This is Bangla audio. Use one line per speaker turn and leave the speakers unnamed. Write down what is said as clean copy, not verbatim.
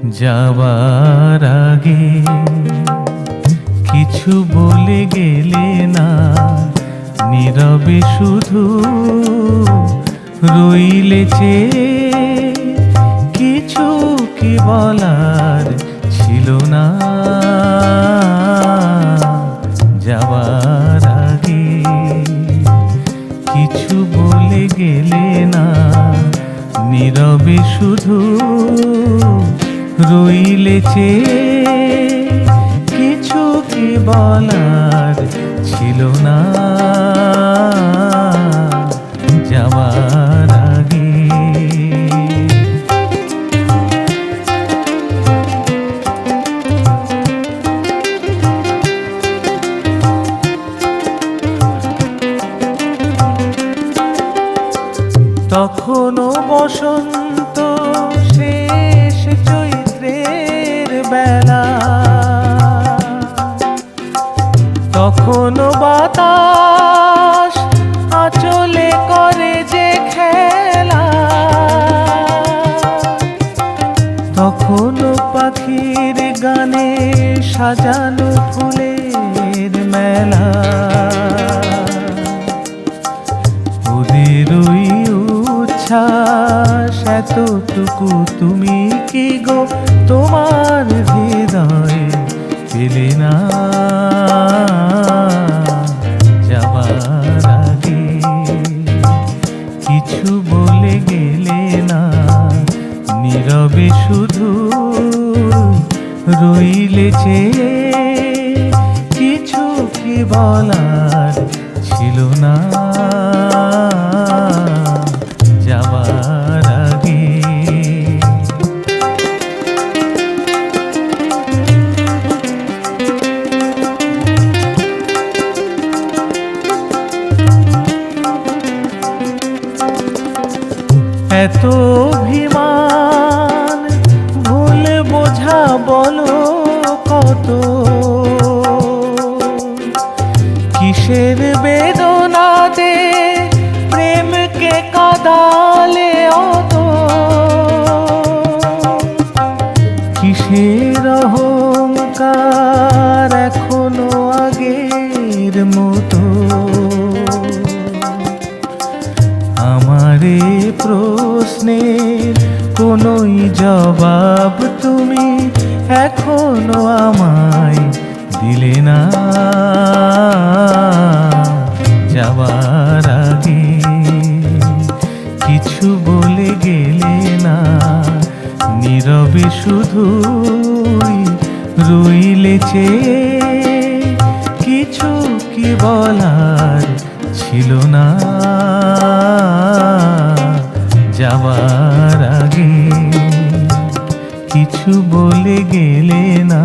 যাওয়ার আগে কিছু বলে গেলে না, নীরবে শুধু রইলে চেয়ে। কিছু কি বলার ছিল না, যাওয়ার আগে কিছু বলে গেলে না, নীরবে শুধু রইলে চেয়ে। কিছু কি বলার ছিল না, যাওয়ার আগে। তখনও বসন্ত শেষ চৈত্রের বেলা, তখনও বাতাস আঁচলে করে যে খেলা, তখনও পাখির গানে সাজানো ফুলের মেলা। ওদের ওই উচ্ছ্বাস এতটুকু তুমি কি গো তোমার হৃদয়ে পেলে না, যাবার আগে কিছু বলে গেলে না, নীরবে শুধু রইলে চেয়ে। কিছু কি বলার ছিল না, যাবার আগে। এত অভিমান ভুল বোঝা বলো কত, কিসের বেদনাতে প্রেমকে কাঁদালে অত, কিসের অহংকার এখনো আগের মতো। আমারে প্রশ্নের কোনোই জবাব তুমি এখনো আমায় দিলে না, যাওয়ার আগে কিছু বলে গেলে না, নীরবে শুধুই রইলে চেয়ে। কিছু কি বলার ছিল না, যাওয়ার আগে কিছু বলে গেলে না।